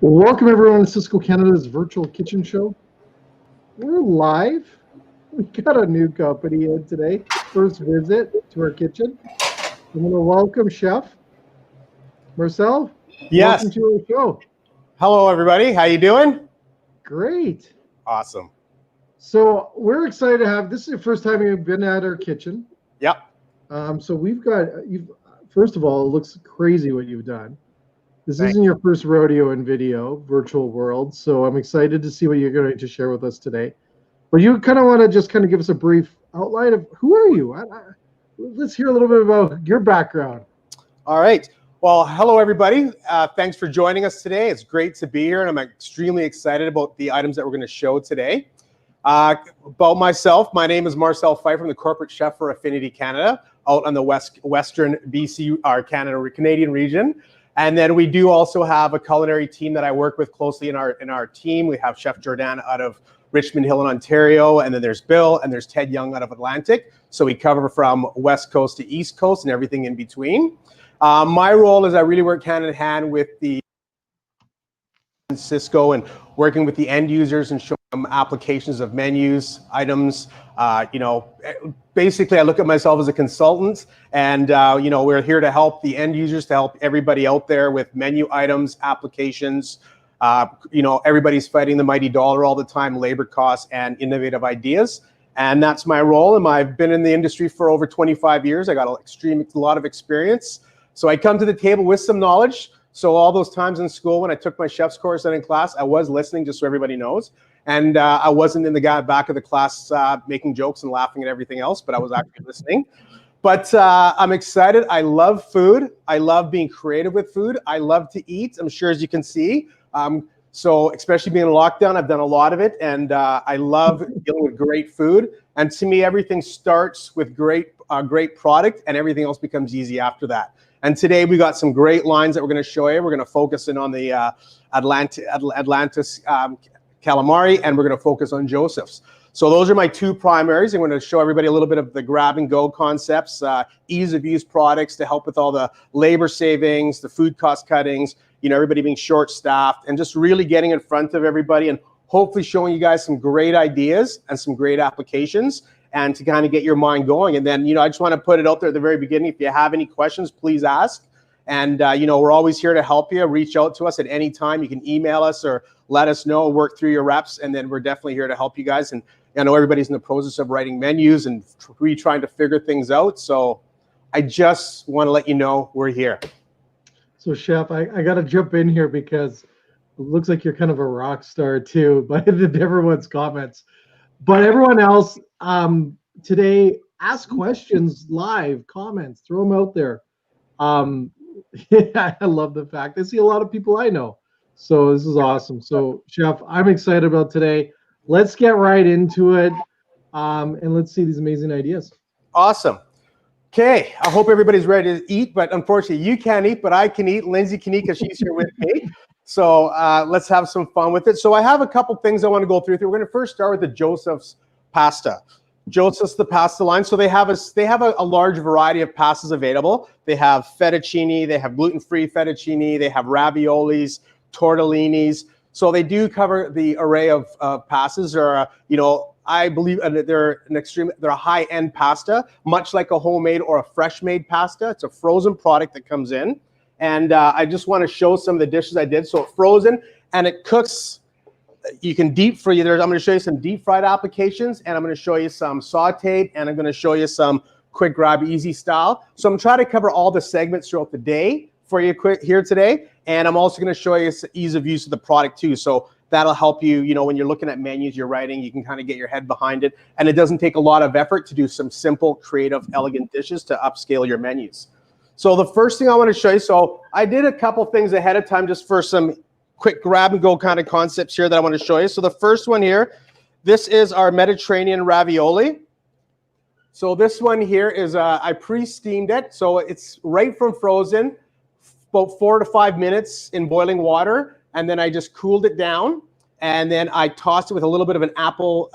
Welcome everyone to Sysco Canada's virtual kitchen show. We're live. We got a new company in today. First visit to our kitchen. I'm going to welcome Chef Marcel. Yes. Welcome to our show. Hello, everybody. How you doing? Great. Awesome. So we're excited to have. This is the first time you've been at our kitchen. Yep. So we've got. First of all, it looks crazy what you've done. This Thanks. isn't your first rodeo in video, virtual world, so I'm excited to see what you're going to share with us today. But you kind of want to just kind of give us a brief outline of who are you? Let's hear a little bit about your background. All right. Well, hello, everybody. Thanks for joining us today. It's great to be here, and I'm extremely excited about the items that we're going to show today. About myself, my name is Marcel Pheiffer. I'm the corporate chef for Affinity Canada, out on the western BC, our Canadian region. And then we do also have a culinary team that I work with closely in our team. We have Chef Jordan out of Richmond Hill in Ontario, and then there's Bill, and there's Ted Young out of Atlantic. So we cover from West Coast to East Coast and everything in between. My role is I really work hand in hand with the Sysco and working with the end users and showing them applications of menus, items. Basically I look at myself as a consultant, and we're here to help the end users, to help everybody out there with menu items, applications. Everybody's fighting the mighty dollar all the time, labor costs and innovative ideas. And that's my role. And I've been in the industry for over 25 years. I got a lot of experience. So I come to the table with some knowledge. So all those times in school when I took my chef's course and in class, I was listening, just so everybody knows. And I wasn't in the back of the class making jokes and laughing at everything else, but I was actually listening. But I'm excited. I love food. I love being creative with food. I love to eat, I'm sure, as you can see. So especially being in lockdown, I've done a lot of it. And I love dealing with great food. And to me, everything starts with great product, and everything else becomes easy after that. And today we got some great lines that we're going to show you. We're going to focus in on the Atlantis Calamari, and we're going to focus on Joseph's. So those are my two primaries. I'm going to show everybody a little bit of the grab and go concepts, ease of use products to help with all the labor savings, the food cost cuttings, everybody being short staffed, and just really getting in front of everybody and hopefully showing you guys some great ideas and some great applications, and to kind of get your mind going. And then, I just want to put it out there at the very beginning. If you have any questions, please ask. And, we're always here to help you. Reach out to us at any time. You can email us or let us know, work through your reps, and then we're definitely here to help you guys. And I know everybody's in the process of writing menus and trying to figure things out. So I just want to let you know we're here. So, Chef, I got to jump in here because it looks like you're kind of a rock star too, by everyone's comments. But everyone else, today, ask questions live, comments, throw them out there. I love the fact I see a lot of people I know. So this is awesome. So, Chef, I'm excited about today. Let's get right into it, and let's see these amazing ideas. Awesome. Okay, I hope everybody's ready to eat, but unfortunately you can't eat, but I can eat. Lindsay can eat because she's here with me. So let's have some fun with it. So I have a couple things I want to go through. We're going to first start with the Joseph's pasta. Joseph's, the pasta line. So they have a large variety of pastas available. They have fettuccine, they have gluten-free fettuccine, they have raviolis, tortellinis. So they do cover the array of pastas. I believe they're a high-end pasta, much like a homemade or a fresh-made pasta. It's a frozen product that comes in. And I just want to show some of the dishes I did. So it's frozen and it cooks. You can deep fry. I'm going to show you some deep fried applications, and I'm going to show you some sauteed, and I'm going to show you some quick grab easy style. So I'm trying to cover all the segments throughout the day for you quick here today. And I'm also going to show you ease of use of the product too. So that'll help you, when you're looking at menus, you're writing, you can kind of get your head behind it. And it doesn't take a lot of effort to do some simple, creative, elegant dishes to upscale your menus. So the first thing I want to show you, so I did a couple things ahead of time just for some quick grab and go kind of concepts here that I want to show you. So the first one here, this is our Mediterranean ravioli. So this one here is, I pre-steamed it. So it's right from frozen, about 4 to 5 minutes in boiling water. And then I just cooled it down. And then I tossed it with a little bit of an apple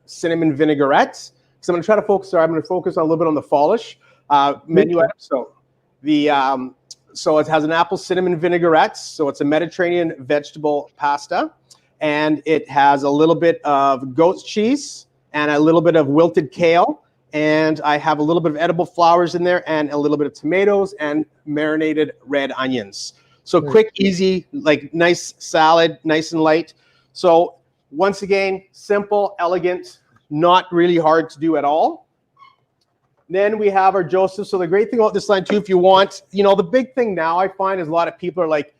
cinnamon vinaigrette. So I'm going to focus on a little bit on the fallish menu item. So the So it has an apple cinnamon vinaigrette. So it's a Mediterranean vegetable pasta. And it has a little bit of goat's cheese and a little bit of wilted kale. And I have a little bit of edible flowers in there and a little bit of tomatoes and marinated red onions. So quick, easy, like nice salad, nice and light. So once again, simple, elegant, not really hard to do at all. Then we have our Joseph. So the great thing about this line too, if you want, you know, the big thing now I find is a lot of people are like,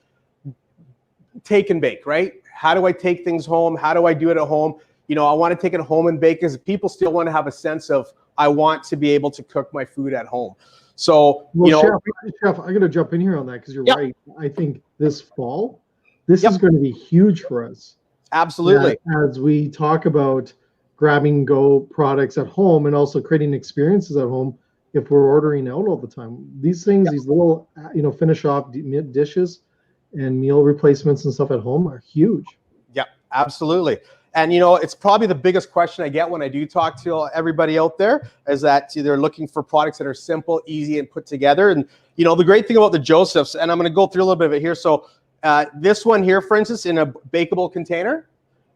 take and bake, right? How do I take things home? How do I do it at home? You know, I want to take it home and bake because people still want to have a sense of, I want to be able to cook my food at home. So, well, you know, Chef, I'm going to jump in here on that because you're right. I think this fall, this is going to be huge for us. Absolutely. As we talk about grabbing go products at home and also creating experiences at home, if we're ordering out all the time, these things, these little, you know, finish off dishes and meal replacements and stuff at home are huge. Yeah, absolutely. And, you know, it's probably the biggest question I get when I do talk to everybody out there is that they're looking for products that are simple, easy, and put together. And, you know, the great thing about the Josephs, and I'm going to go through a little bit of it here. So this one here, for instance, in a bakeable container.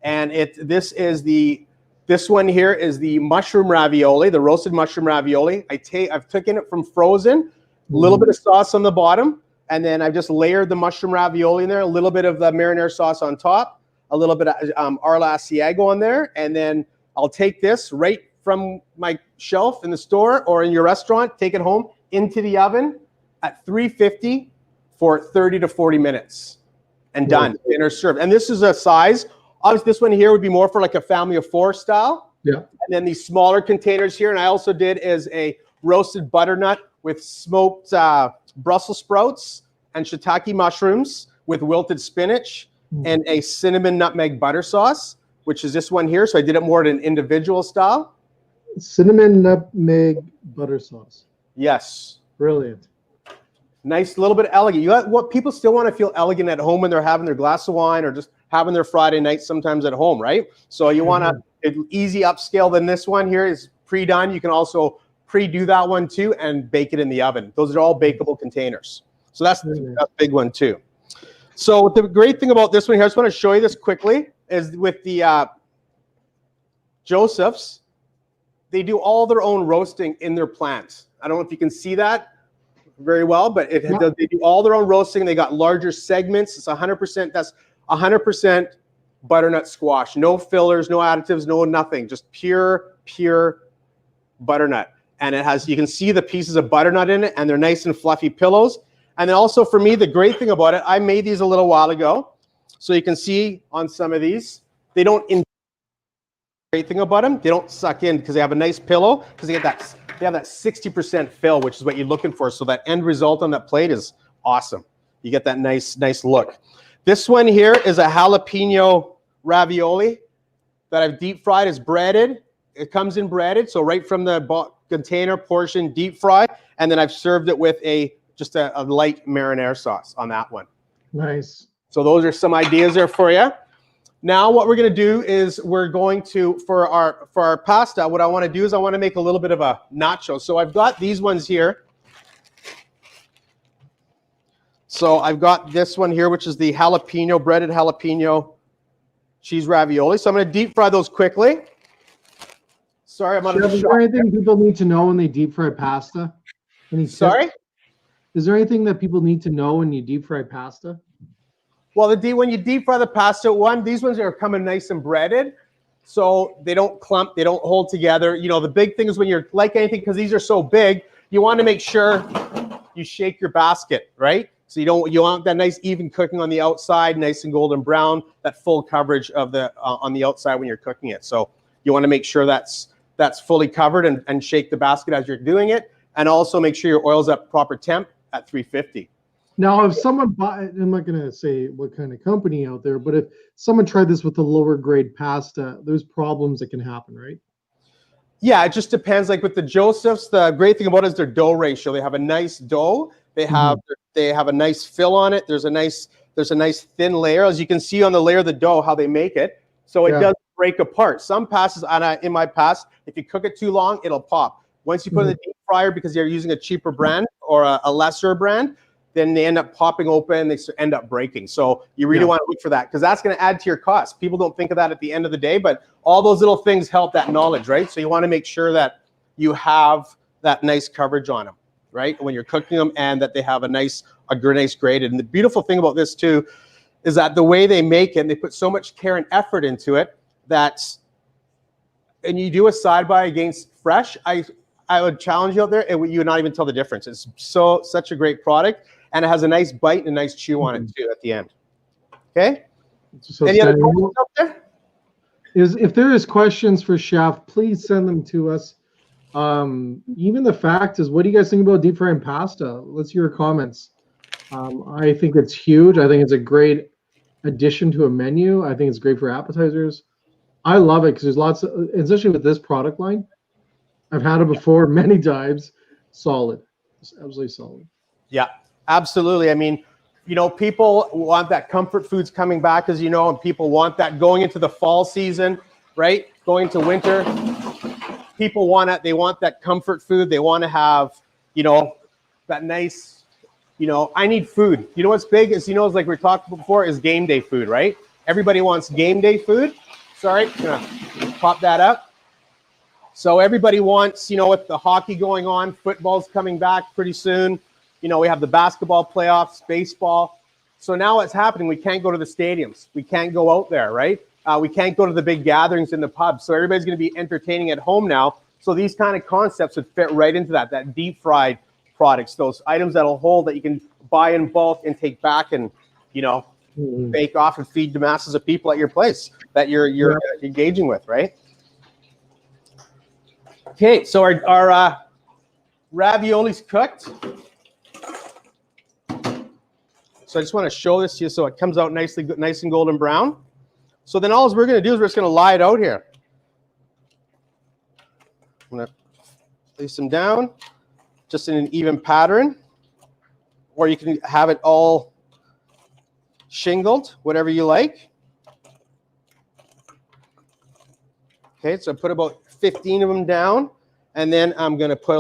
And this one here is the mushroom ravioli, the roasted mushroom ravioli. I've taken it from frozen, a little bit of sauce on the bottom, and then I've just layered the mushroom ravioli in there, a little bit of the marinara sauce on top, a little bit of Arla Asiago on there, and then I'll take this right from my shelf in the store or in your restaurant, take it home into the oven at 350 for 30 to 40 minutes, and done. Dinner served. And this is a size. Obviously, this one here would be more for like a family of 4 style. Yeah. And then these smaller containers here, and I also did is a roasted butternut with smoked Brussels sprouts and shiitake mushrooms with wilted spinach and a cinnamon nutmeg butter sauce, which is this one here. So I did it more at an individual style. Cinnamon nutmeg butter sauce. Yes. Brilliant. Nice, little bit elegant. You got what people still want to feel elegant at home when they're having their glass of wine or just having their Friday night sometimes at home, right? So you want to easy upscale. Than this one here is pre-done. You can also pre-do that one too and bake it in the oven. Those are all bakeable containers. So that's a big one too. So the great thing about this one here, I just want to show you this quickly, is with the Josephs, they do all their own roasting in their plant. I don't know if you can see that very well, but they do all their own roasting. They got larger segments. It's 100%. That's 100% butternut squash. No fillers, no additives, no nothing. Just pure butternut. And it has, you can see the pieces of butternut in it, and they're nice and fluffy pillows. And then also for me, the great thing about it, I made these a little while ago. So you can see on some of these, they don't, great thing about them, they don't suck in because they have a nice pillow, because they have that 60% fill, which is what you're looking for. So that end result on that plate is awesome. You get that nice look. This one here is a jalapeno ravioli that I've deep fried. Is breaded. It comes in breaded, so right from the container portion, deep fry, and then I've served it with just a light marinara sauce on that one. Nice. So those are some ideas there for you. Now what we're going to do is we're going to, for our pasta, what I want to do is I want to make a little bit of a nacho. So I've got these ones here. So I've got this one here, which is the breaded jalapeno cheese ravioli. So I'm going to deep fry those quickly. Sorry, I'm on Chef, is there anything people need to know when they deep fry pasta? Sorry? Is there anything that people need to know when you deep fry pasta? Well, when you deep fry the pasta, these ones are coming nice and breaded, so they don't clump, they don't hold together. You know, the big thing is when you're, like anything, because these are so big, you want to make sure you shake your basket, right? So you want that nice even cooking on the outside, nice and golden brown, that full coverage of the on the outside when you're cooking it. So you want to make sure that's fully covered and shake the basket as you're doing it, and also make sure your oil's at proper temp at 350. Now, if someone I'm not going to say what kind of company out there, but if someone tried this with a lower grade pasta, there's problems that can happen, right? Yeah, it just depends. Like with the Josephs, the great thing about it is their dough ratio. They have a nice dough. They have a nice fill on it. There's a nice thin layer, as you can see on the layer of the dough how they make it. So it doesn't break apart. Some pastas, in my past, if you cook it too long, it'll pop. Once you put it in the deep fryer, because they're using a cheaper brand or a lesser brand, then they end up popping open, they end up breaking. So you really want to look for that, because that's going to add to your cost. People don't think of that at the end of the day, but all those little things help that knowledge, right? So you want to make sure that you have that nice coverage on them, right, when you're cooking them, and that they have a nice graded. And the beautiful thing about this too is that the way they make it, they put so much care and effort into it that, and you do a side by against fresh, I would challenge you out there, and you would not even tell the difference. It's such a great product, and it has a nice bite and a nice chew on it too at the end. Okay. So any other questions up there? If there is questions for Chef, please send them to us. Even the fact is, what do you guys think about deep frying pasta? Let's hear your comments. I think it's huge. I think it's a great addition to a menu. I think it's great for appetizers. I love it because there's lots of, especially with this product line. I've had it before many times. Solid. It's absolutely solid. Yeah, absolutely. I mean, you know, people want that comfort foods coming back, as you know, and people want that going into the fall season, right? Going to winter. People want it. They want that comfort food. They want to have, you know, that nice, you know, I need food. You know what's big is, you know, it's like we talked before, is game day food, right? Everybody wants game day food. Sorry, gonna pop that up. So everybody wants, you know, with the hockey going on, football's coming back pretty soon. You know, we have the basketball playoffs, baseball. So now what's happening, we can't go to the stadiums. We can't go out there, right? We can't go to the big gatherings in the pubs. So everybody's going to be entertaining at home now. So these kind of concepts would fit right into that deep fried products, those items that'll hold, that you can buy in bulk and take back and, you know, bake off and feed the masses of people at your place that you're engaging with, right? Okay, so our ravioli's cooked. So I just want to show this to you so it comes out nice and golden brown. So then all we're going to do is we're just going to lie it out here. I'm going to place them down just in an even pattern, or you can have it all shingled, whatever you like. Okay, so I put about 15 of them down, and then I'm going to put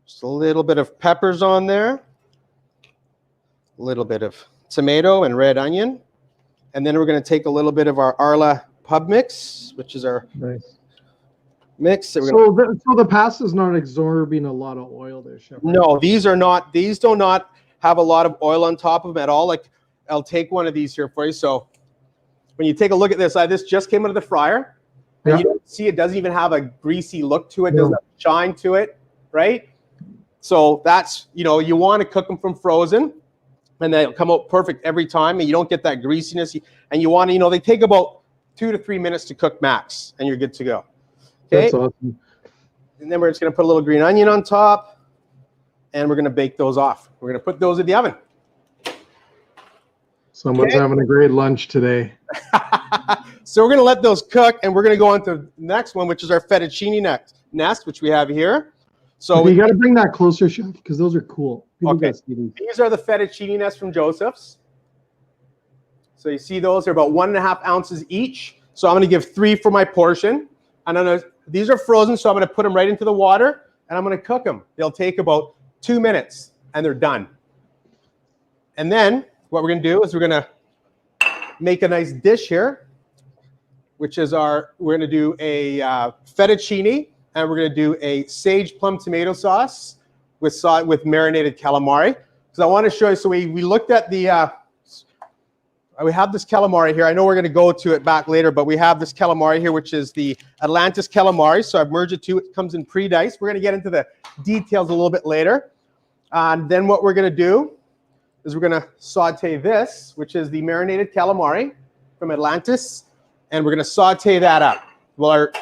just a little bit of peppers on there, a little bit of tomato and red onion, and then we're going to take a little bit of our Arla pub mix, which is our mix. So the pasta is not absorbing a lot of oil there, Chef? No, these are not. These do not have a lot of oil on top of them at all. Like, I'll take one of these here for you. So when you take a look at this, this just came out of the fryer. And you don't see, it doesn't even have a greasy look to it. Doesn't have shine to it, right? So that's, you know, you want to cook them from frozen, and they'll come out perfect every time, and you don't get that greasiness. And you want to, you know, they take about 2 to 3 minutes to cook max, and you're good to go. Okay. That's awesome. And then we're just going to put a little green onion on top, and we're going to bake those off. We're going to put those in the oven. Someone's having a great lunch today. So we're going to let those cook, and we're going to go on to the next one, which is our fettuccine nest, which we have here. So you got to bring that closer, Chef, because those are cool. Okay. These are the fettuccine nests from Joseph's. So you see those are about 1.5 ounces each. So I'm going to give 3 for my portion. And these are frozen, so I'm going to put them right into the water, and I'm going to cook them. They'll take about 2 minutes, and they're done. And then what we're going to do is we're going to make a nice dish here, which is we're going to do a fettuccine, and we're going to do a sage plum tomato sauce with marinated calamari. Because I want to show you, so we looked at we have this calamari here. I know we're going to go to it back later, but we have this calamari here, which is the Atlantis calamari. So I've merged it to it. Comes in pre-diced. We're going to get into the details a little bit later. And then what we're going to do is we're going to saute this, which is the marinated calamari from Atlantis, and we're going to saute that up while our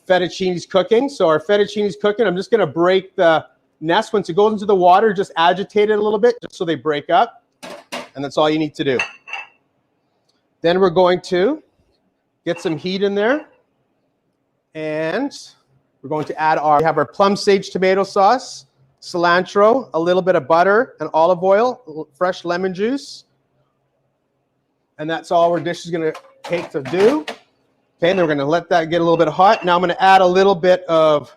fettuccine's cooking. So our fettuccine's cooking. I'm just going to break the nest. Once it goes into the water, just agitate it a little bit just so they break up. And that's all you need to do. Then we're going to get some heat in there. And we're going to add we have our plum sage tomato sauce, cilantro, a little bit of butter and olive oil, fresh lemon juice. And that's all our dish is going to take to do. Okay, and then we're going to let that get a little bit hot. Now I'm going to add a little bit of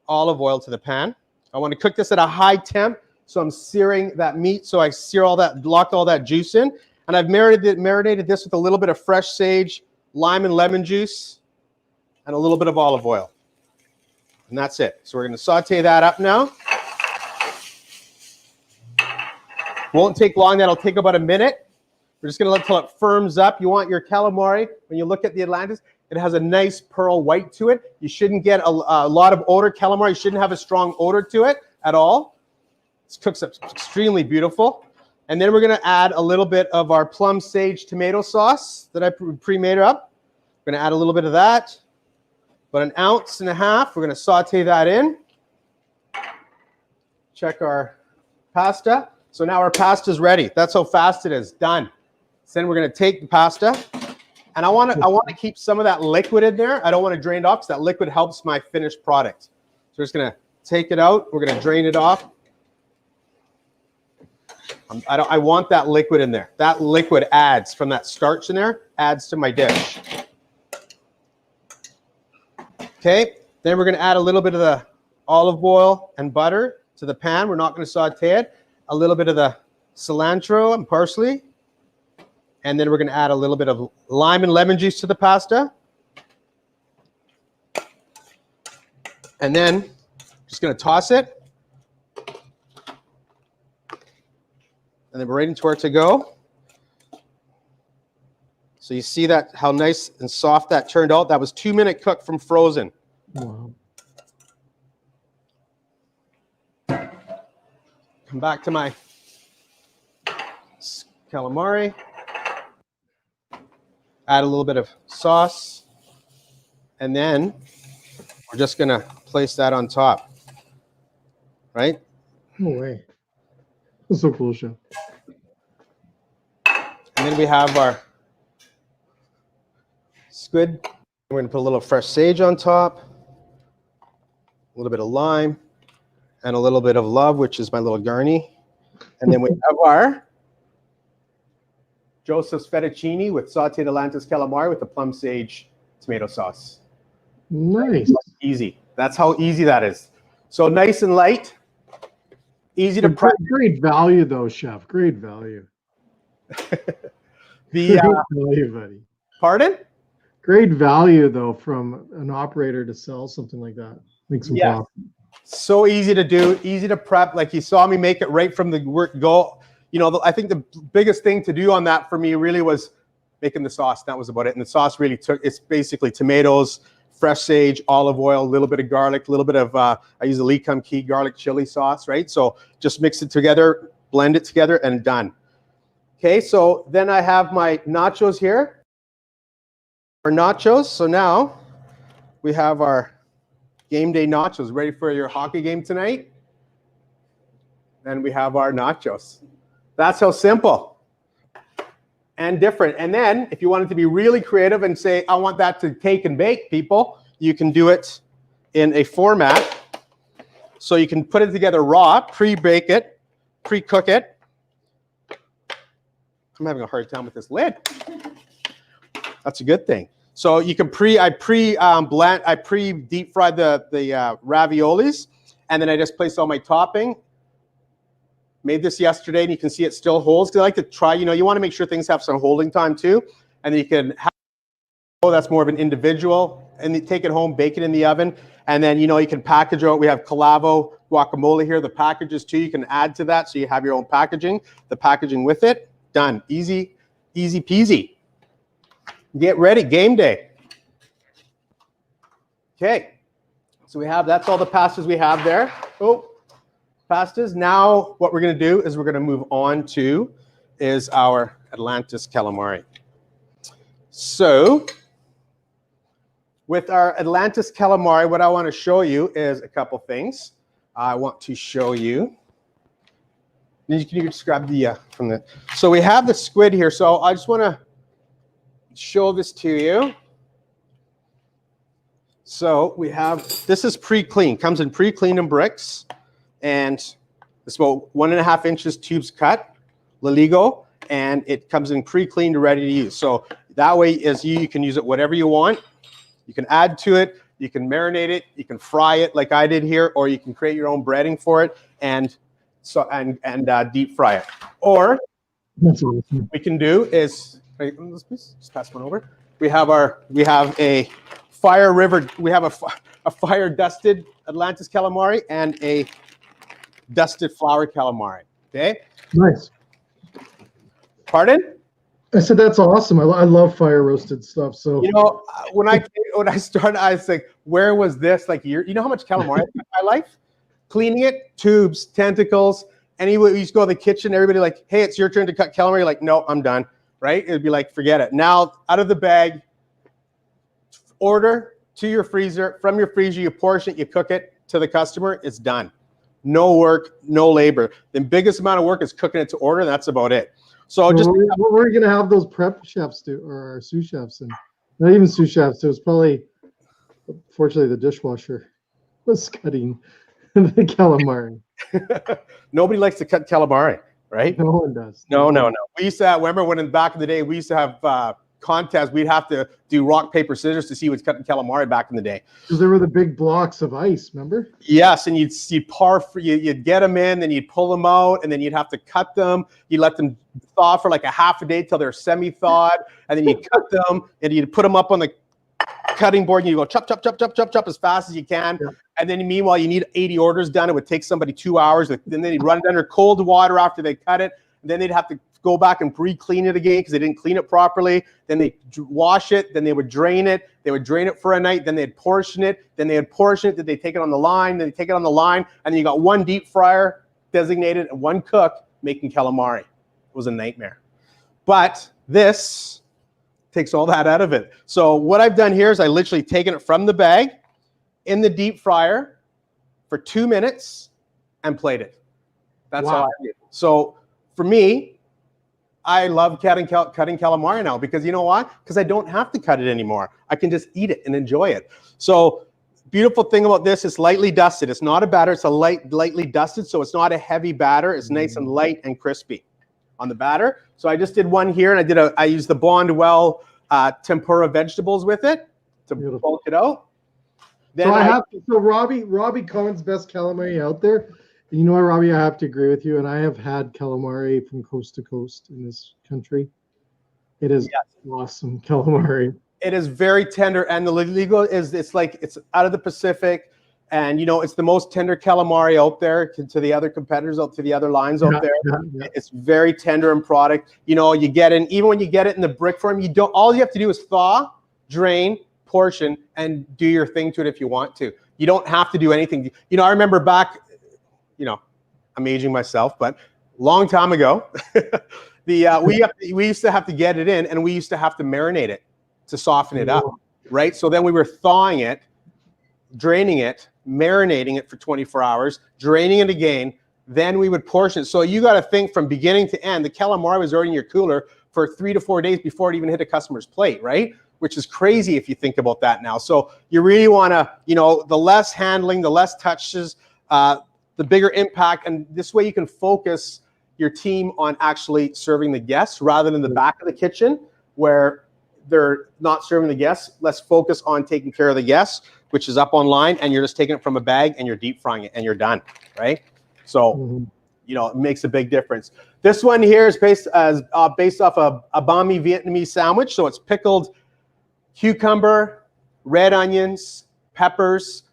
olive oil to the pan. I want to cook this at a high temp So I'm searing that meat. So I sear all that, locked all that juice in. And I've marinated this with a little bit of fresh sage, lime and lemon juice, and a little bit of olive oil. And that's it. So we're going to saute that up now. Won't take long. That'll take about a minute. We're just going to let it till it firms up. You want your calamari, when you look at the Atlantis, it has a nice pearl white to it. You shouldn't get a lot of odor. Calamari shouldn't have a strong odor to it at all. This cooks up extremely beautiful. And then we're going to add a little bit of our plum sage tomato sauce that I pre-made up. We're going to add a little bit of that. About 1.5 ounces. We're going to saute that in. Check our pasta. So now our pasta is ready. That's how fast it is. Done. So then we're going to take the pasta, and I want to keep some of that liquid in there. I don't want to drain it off because that liquid helps my finished product. So we're just going to take it out. We're going to drain it off. I want that liquid in there. That liquid adds from that starch in there, adds to my dish. Okay, then we're going to add a little bit of the olive oil and butter to the pan. We're not going to saute it. A little bit of the cilantro and parsley. And then we're going to add a little bit of lime and lemon juice to the pasta. And then just going to toss it. And then we're ready for it to go. So you see that, how nice and soft that turned out. That was 2-minute cook from frozen. Wow. Come back to my calamari. Add a little bit of sauce. And then we're just going to place that on top. Right? No way. That's so cool, Chef. And then we have our squid. We're going to put a little fresh sage on top, a little bit of lime, and a little bit of love, which is my little garni. And then we have our Joseph's fettuccine with sauteed Atlantis calamari with the plum sage tomato sauce. Nice. Easy. That's how easy that is. So nice and light, easy to prep. Great value, though, Chef. Great value. Great value, buddy. Pardon? Great value, though, from an operator to sell something like that. Make some profit. So easy to do, easy to prep. Like you saw me make it right from the word go. You know, I think the biggest thing to do on that for me really was making the sauce. That was about it. And the sauce really it's basically tomatoes, fresh sage, olive oil, a little bit of garlic, a little bit of, I use a Lee Kum Kee garlic chili sauce, right? So just mix it together, blend it together, and done. Okay, so then I have my nachos here. Our nachos. So now we have our game day nachos. Ready for your hockey game tonight? And we have our nachos. That's how simple and different. And then if you wanted to be really creative and say, I want that to take and bake, people, you can do it in a format. So you can put it together raw, pre-bake it, pre-cook it. I'm having a hard time with this lid. That's a good thing. So you can I pre-deep fry the raviolis, and then I just placed all my topping. Made this yesterday, and you can see it still holds. Because I like to try, you know, you want to make sure things have some holding time too. And then you can have, that's more of an individual, and you take it home, bake it in the oven, and then, you know, you can package it. We have Calavo guacamole here. The packages too, you can add to that, so you have your own packaging. The packaging with it, done. Easy, easy peasy. Get ready, game day. Okay, so that's all the pastas we have there. Oh, pastas. Now what we're going to do is we're going to move on to our Atlantis calamari. So with our Atlantis calamari, what I want to show you is a couple things. I want to show you. Can you just grab the from the? So we have the squid here. So I just want to show this to you. So we have, this is pre-clean, comes in pre-cleaned in bricks, and it's about 1.5 inches tubes cut, Laligo, and it comes in pre-cleaned, ready to use. So that way, you can use it whatever you want. You can add to it, you can marinate it, you can fry it like I did here, or you can create your own breading for it. And so and deep fry it. Or That's awesome. we can do is just pass one over. We have a fire dusted Atlantis calamari and a dusted flour calamari. Okay. Nice. Pardon? I said that's awesome. I love fire roasted stuff. So you know, when I started, I was like, where was this? Like, you know how much calamari I spent in my life? Cleaning it, tubes, tentacles. Anyway, we used to go to the kitchen. Everybody like, hey, it's your turn to cut calamari. You're like, no, I'm done. Right? It'd be like, forget it. Now, out of the bag, order to your freezer. From your freezer, you portion it, you cook it to the customer. It's done. No work, no labor. The biggest amount of work is cooking it to order, and that's about it. So just what were you gonna have those prep chefs do, or sous chefs, and not even sous chefs? It was probably, fortunately, the dishwasher was cutting the calamari. Nobody likes to cut calamari, right? No one does. No. We used to have, remember when back in the day, we used to have contests. We'd have to do rock, paper, scissors to see who's cutting calamari back in the day. Because there were the big blocks of ice, remember? Yes, and you'd you'd get them in, then you'd pull them out, and then you'd have to cut them. You'd let them thaw for like a half a day till they're semi-thawed, and then you'd cut them, and you'd put them up on the cutting board, and you go chop, chop, chop, chop, chop, chop as fast as you can. Yeah. And then meanwhile, you need 80 orders done. It would take somebody 2 hours. Then they'd run it under cold water after they cut it. And then they'd have to go back and re-clean it again because they didn't clean it properly. Then they wash it. Then they would drain it. They would drain it for a night. Then they'd portion it. Then they'd portion it. Then they take it on the line. Then they take it on the line. And then you got one deep fryer designated and one cook making calamari. It was a nightmare. But this takes all that out of it. So what I've done here is I literally taken it from the bag in the deep fryer for 2 minutes and plated it. That's all I did. So for me, I love cutting calamari now because you know what? Because I don't have to cut it anymore. I can just eat it and enjoy it. So beautiful thing about this is lightly dusted. It's not a batter. It's a lightly dusted. So it's not a heavy batter. It's nice and light and crispy on the batter. So I just did one here, and I used the Blondwell tempura vegetables with it to bulk it out. Then so Robbie Cohen's best calamari out there. And you know what, Robbie, I have to agree with you. And I have had calamari from coast to coast in this country. It is awesome calamari. It is very tender, and the legal is it's out of the Pacific, and you know it's the most tender calamari out there to the other competitors, out to the other lines out there. Yeah. It's very tender in product. You know, you get in even when you get it in the brick form. All you have to do is thaw, drain, portion, and do your thing to it if you want to. You don't have to do anything. You know, I remember back, you know, I'm aging myself, but long time ago, we used to have to get it in, and we used to have to marinate it to soften it up, right? So then we were thawing it, draining it, marinating it for 24 hours, draining it again, then we would portion it. So you got to think from beginning to end, the calamari was already in your cooler for 3 to 4 days before it even hit a customer's plate, right? Which is crazy if you think about that now. So you really want to, you know, the less handling, the less touches, the bigger impact, and this way you can focus your team on actually serving the guests rather than the back of the kitchen where they're not serving the guests. Let's focus on taking care of the guests, which is up online, and you're just taking it from a bag and you're deep frying it and you're done, right? So, you know, it makes a big difference. This one here is based off a banh mi Vietnamese sandwich. So it's pickled cucumber, red onions, peppers,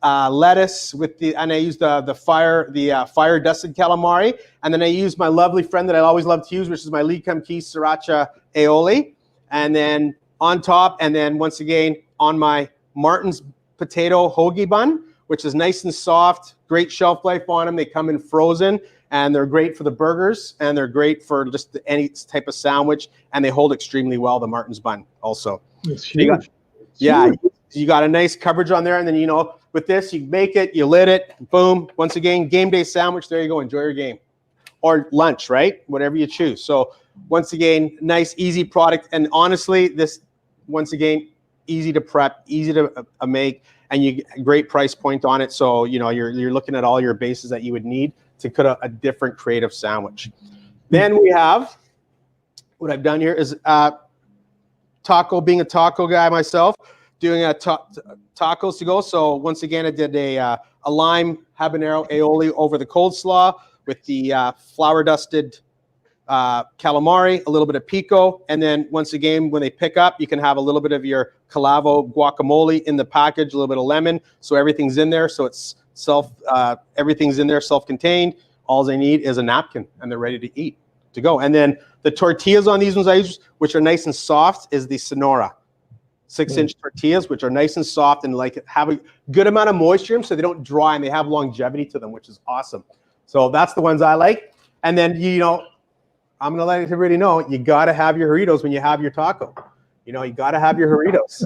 lettuce and I use the fire dusted calamari, and then I use my lovely friend that I always love to use, which is my Lee Kum Kee Sriracha Aioli, and then on top, and then once again on my Martin's potato hoagie bun, which is nice and soft, great shelf life on them. They come in frozen, and they're great for the burgers, and they're great for just any type of sandwich, and they hold extremely well, the Martin's bun also. It's huge. You got a nice coverage on there, and then, you know, with this, you make it, you lit it, boom. Once again, game day sandwich, there you go, enjoy your game. Or lunch, right? Whatever you choose. So once again, nice, easy product. And honestly, this, once again, easy to prep, easy to make, and you get a great price point on it. So, you know, you're looking at all your bases that you would need to cut a different creative sandwich. Then we have, what I've done here is taco, being a taco guy myself, doing tacos to go. So once again, I did a lime habanero aioli over the cold slaw with the flour dusted calamari, a little bit of pico, and then once again, when they pick up, you can have a little bit of your Calavo guacamole in the package, a little bit of lemon, so everything's in there. So it's everything's in there, self-contained. All they need is a napkin, and they're ready to eat, to go. And then the tortillas on these ones I use, which are nice and soft, is the Sonora 6-inch tortillas, which are nice and soft and like have a good amount of moisture in them, so they don't dry and they have longevity to them, which is awesome. So that's the ones I like. And then I'm going to let everybody know, you got to have your Doritos when you have your taco. You got to have your Doritos.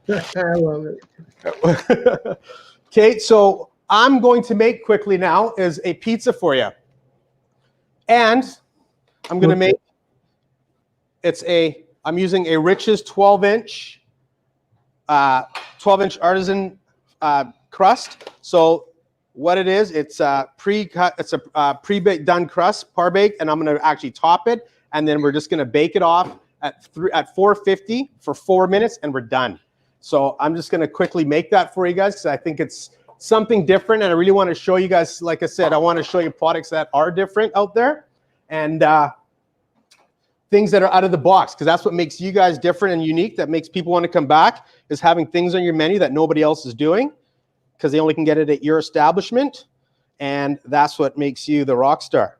I love it. Okay, so I'm going to make quickly now is a pizza for you. And I'm going to make, I'm using a Rich's 12-inch artisan crust. So what it is, it's a pre-cut, it's a pre-baked done crust, par baked, and I'm going to actually top it, and then we're just going to bake it off at 450 for 4 minutes, and we're done. So I'm just going to quickly make that for you guys because I think it's something different, and I really want to show you guys. Like I said, I want to show you products that are different out there, and things that are out of the box, because that's what makes you guys different and unique. That makes people want to come back, is having things on your menu that nobody else is doing, because they only can get it at your establishment, and that's what makes you the rock star.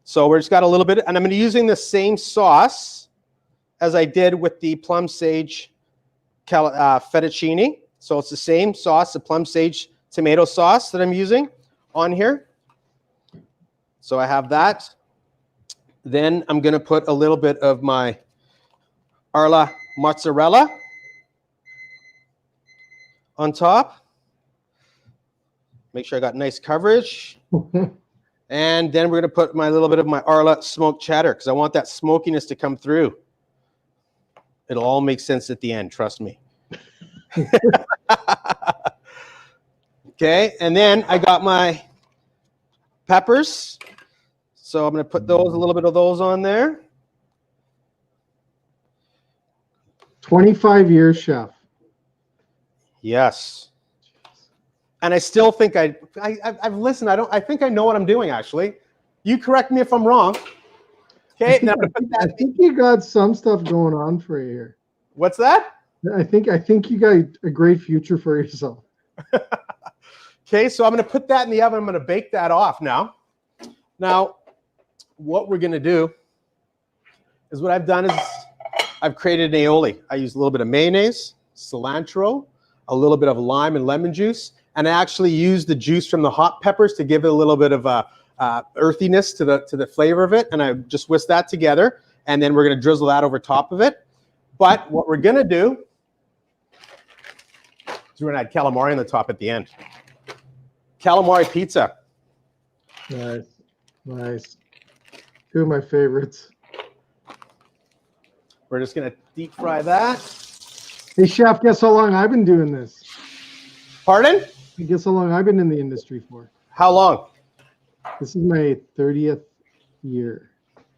So we're just got a little bit, and I'm going to be using the same sauce as I did with the plum sage fettuccine. So it's the same sauce, the plum sage tomato sauce that I'm using on here. So I have that. Then I'm going to put a little bit of my Arla mozzarella on top. Make sure I got nice coverage. And then we're going to put my little bit of my Arla smoked cheddar because I want that smokiness to come through. It'll all make sense at the end, trust me. Okay, and then I got my peppers. So I'm going to put a little bit of those on there. 25 years, chef. Yes. And I still think I've listened. I think I know what I'm doing, actually. You correct me if I'm wrong. Okay. I think you got some stuff going on for you here. What's that? I think you got a great future for yourself. Okay, so I'm going to put that in the oven. I'm going to bake that off now. Now, what we're going to do is what I've done is I've created an aioli. I use a little bit of mayonnaise, cilantro, a little bit of lime and lemon juice, and I actually use the juice from the hot peppers to give it a little bit of earthiness to the flavor of it, and I just whisk that together, and then we're going to drizzle that over top of it. But what we're going to do is we're going to add calamari on the top at the end. Calamari pizza. Nice. Nice. Two of my favorites. We're just going to deep fry that. Hey, chef, guess how long I've been doing this? Pardon? Guess how long I've been in the industry for? How long? This is my 30th year.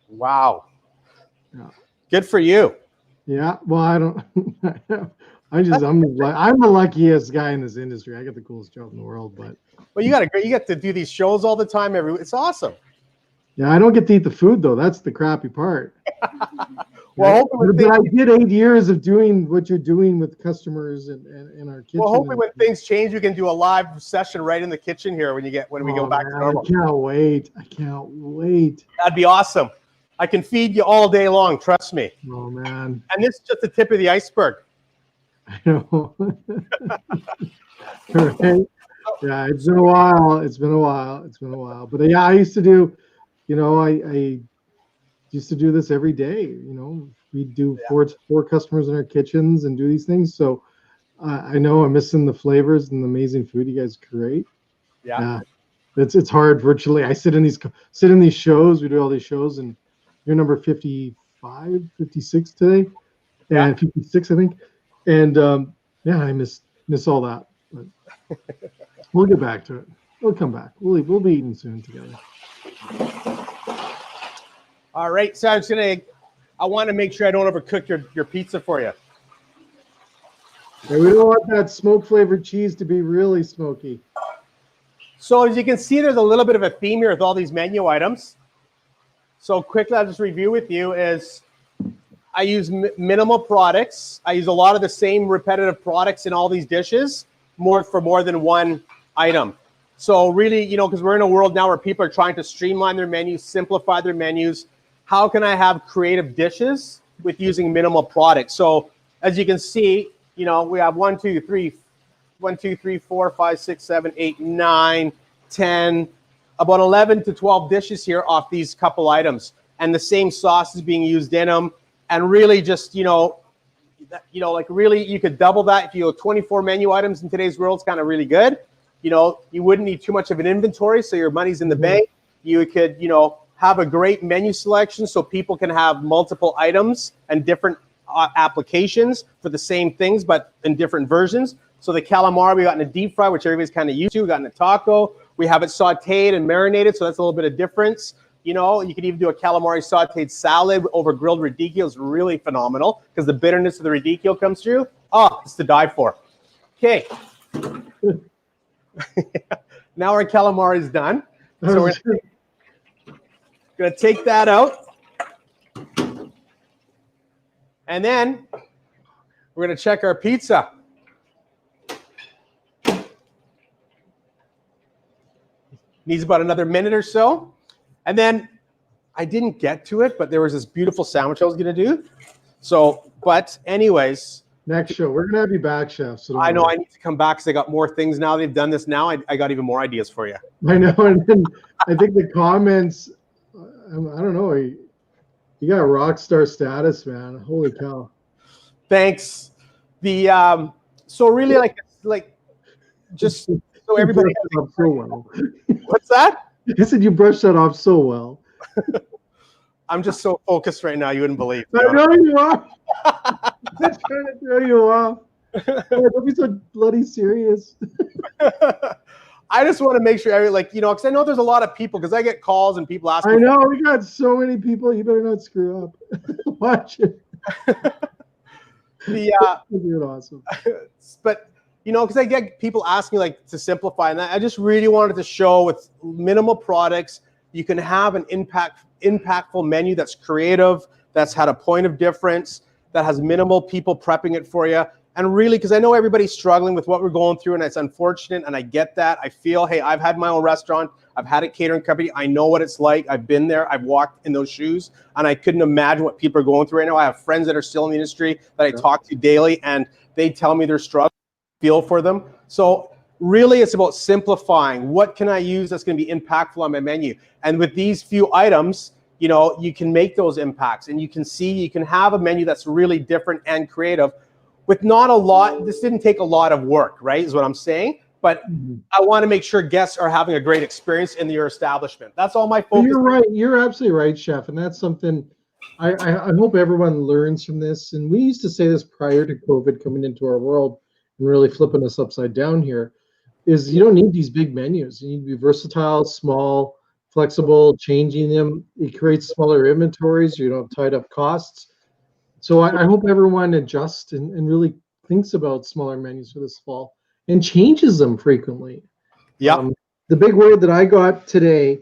Wow. Yeah. Good for you. Yeah. Well, I don't. I'm the luckiest guy in this industry. I got the coolest job in the world, but. Well, you get to do these shows all the time. It's awesome. Yeah, I don't get to eat the food though. That's the crappy part. Well, but I did 8 years of doing what you're doing with customers in our kitchen. Well, hopefully when things change, we can do a live session right in the kitchen here when we go back to normal. I can't wait. I can't wait. That'd be awesome. I can feed you all day long. Trust me. Oh man. And this is just the tip of the iceberg. I know. Right? Yeah, it's been a while. It's been a while. But yeah, I used to do. I used to do this every day. We'd do four customers in our kitchens and do these things. So I know I'm missing the flavors and the amazing food you guys create. Yeah. It's hard virtually. I sit in these shows. We do all these shows, and you're number 55, 56 today, and 56, I think. And I miss all that. But we'll get back to it. We'll come back. We'll be eating soon together. All right, so I want to make sure I don't overcook your pizza for you. Yeah, we don't want that smoke flavored cheese to be really smoky. So as you can see, there's a little bit of a theme here with all these menu items. So quickly, I'll just review with you is I use minimal products. I use a lot of the same repetitive products in all these dishes for more than one item. So really, you know, because we're in a world now where people are trying to streamline their menus, simplify their menus. How can I have creative dishes with using minimal products? So as you can see, you know, we have 1, 2, 3, 4, 5, 6, 7, 8, 9, 10, about 11 to 12 dishes here off these couple items. And the same sauce is being used in them. And really just, you know, like really you could double that. If you go 24 menu items in today's world, it's kind of really good. You know, you wouldn't need too much of an inventory, so your money's in the bank. You could, you know, have a great menu selection so people can have multiple items and different applications for the same things, but in different versions. So the calamari we got in a deep fry, which everybody's kind of used to. We got in a taco. We have it sauteed and marinated, so that's a little bit of difference. You know, you could even do a calamari sauteed salad over grilled radicchio. It's really phenomenal because the bitterness of the radicchio comes through. Oh, it's to die for. Okay. Now our calamari is done. So we're going to take that out. And then we're going to check our pizza. Needs about another minute or so. And then I didn't get to it, but there was this beautiful sandwich I was going to do. So, but anyways. Next show. We're going to have you back, Chef. So I know I need to come back because they got more things now. They've done this now. I got even more ideas for you. I know. And then I think the comments, I don't know. You got rock star status, man. Holy cow. Thanks. The so really like just so everybody has up so well. What's that? I said you brushed that off so well. I'm just so focused right now, you wouldn't believe. I know you are. I'm trying to throw you off. Don't be so bloody serious. I just want to make sure, like, you know, because I know there's a lot of people, because I get calls and people ask. I know, we got so many people. You better not screw up. Watch it. You're awesome. But, you know, because I get people asking, like, to simplify, and I just really wanted to show with minimal products, you can have an impactful menu that's creative, that's had a point of difference, that has minimal people prepping it for you. And really, because I know everybody's struggling with what we're going through, and it's unfortunate, and I get that. I feel, hey, I've had my own restaurant. I've had a catering company. I know what it's like. I've been there. I've walked in those shoes, and I couldn't imagine what people are going through right now. I have friends that are still in the industry that I talk to daily, and they tell me they're struggling. I feel for them. So really, it's about simplifying. What can I use that's going to be impactful on my menu? And with these few items, you know, you can make those impacts, and you can see, you can have a menu that's really different and creative with not a lot. This didn't take a lot of work, right, is what I'm saying. But I want to make sure guests are having a great experience in your establishment. That's all my focus. You're right. You're absolutely right, Chef. And that's something I hope everyone learns from this. And we used to say this prior to COVID coming into our world and really flipping us upside down here, is you don't need these big menus. You need to be versatile, small, flexible, changing them. It creates smaller inventories. You don't have tied up costs. So I hope everyone adjusts and really thinks about smaller menus for this fall and changes them frequently. Yeah. The big word that I got today,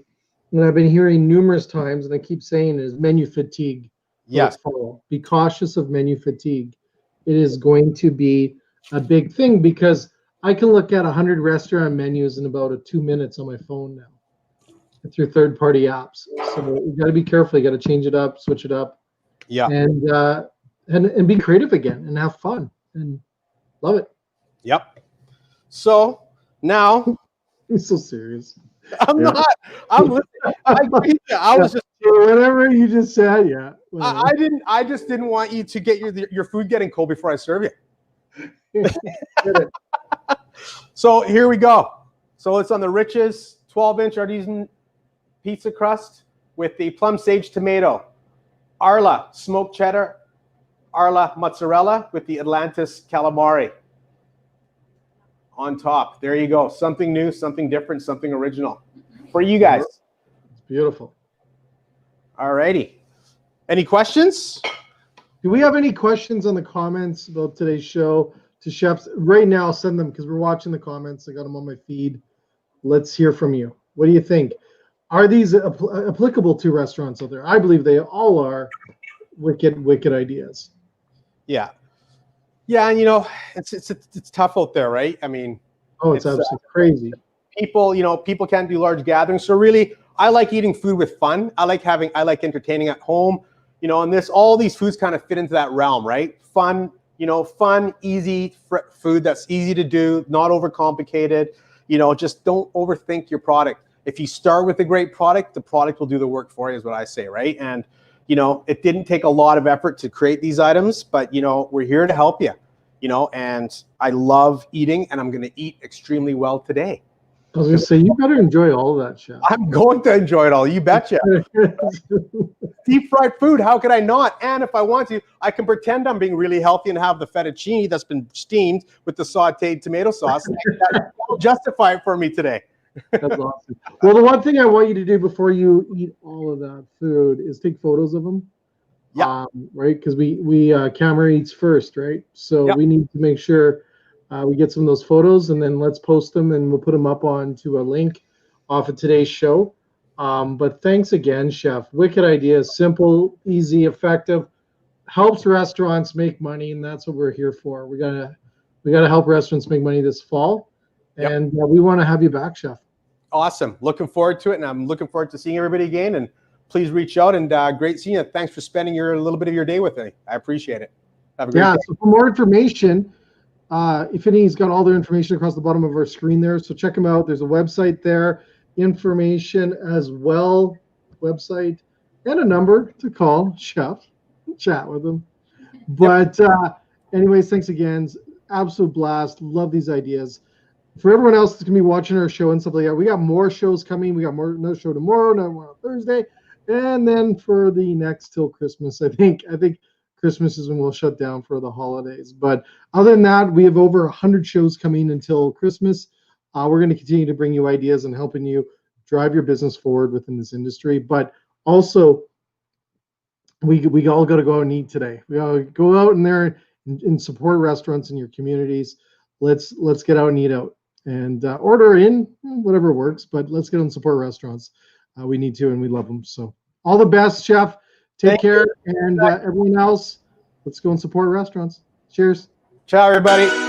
and I've been hearing numerous times, and I keep saying, is menu fatigue. Yes. Be cautious of menu fatigue. It is going to be a big thing because I can look at 100 restaurant menus in about 2 minutes on my phone now through third-party apps. So you got to be careful. You got to change it up, switch it up. Yeah. And be creative again and have fun and love it. Yep. So now You're so serious. I'm not. I'm listening. I was just whatever you just said. Yeah. I just didn't want you to get your food getting cold before I serve you. So here we go. So it's on the Rich's 12-inch artisan pizza crust with the plum sage tomato, Arla smoked cheddar, Arla mozzarella with the Atlantis calamari on top. There you go. Something new, something different, something original for you guys. It's beautiful. All righty. Any questions? Do we have any questions on the comments about today's show to chefs? Right now, send them because we're watching the comments. I got them on my feed. Let's hear from you. What do you think? Are these applicable to restaurants out there? I believe they all are. Wicked ideas. Yeah. Yeah, and you know, it's tough out there, right? I mean, Oh, it's absolutely crazy. People can't do large gatherings. So really, I like eating food with fun. I like entertaining at home, and all these foods kind of fit into that realm, right? Fun, easy food that's easy to do, not overcomplicated. Just don't overthink your product. If you start with a great product, the product will do the work for you, is what I say, right? And it didn't take a lot of effort to create these items, but we're here to help you. And I love eating, and I'm going to eat extremely well today. I was going to say, you better enjoy all of that, Chef. I'm going to enjoy it all. You betcha. Deep fried food. How could I not? And if I want to, I can pretend I'm being really healthy and have the fettuccine that's been steamed with the sauteed tomato sauce. That will justify it for me today. That's awesome. Well, the one thing I want you to do before you eat all of that food is take photos of them. Yeah. Right, because we camera eats first, right? So we need to make sure we get some of those photos, and then let's post them, and we'll put them up onto a link off of today's show. But thanks again, Chef. Wicked idea. Simple, easy, effective. Helps restaurants make money, and that's what we're here for. We gotta help restaurants make money this fall, and we want to have you back, Chef. Awesome. Looking forward to it, and I'm looking forward to seeing everybody again. And please reach out, and great seeing you. Thanks for spending a little bit of your day with me. I appreciate it. Have a great day. So for more information, Affinity's got all their information across the bottom of our screen there. So check them out. There's a website there, information as well, website, and a number to call Chef, chat with them. But anyways, thanks again. Absolute blast. Love these ideas. For everyone else that's going to be watching our show and stuff like that, we got more shows coming. We got another show tomorrow, another one on Thursday. And then for the next till Christmas, I think Christmas is when we'll shut down for the holidays. But other than that, we have over 100 shows coming until Christmas. We're going to continue to bring you ideas and helping you drive your business forward within this industry. But also, we all got to go out and eat today. We all go out in there and support restaurants in your communities. Let's get out and eat out and order in whatever works. But let's get out and support restaurants. We need to, and we love them. So all the best, Chef. Take care. And everyone else, let's go and support restaurants. Cheers. Ciao, everybody.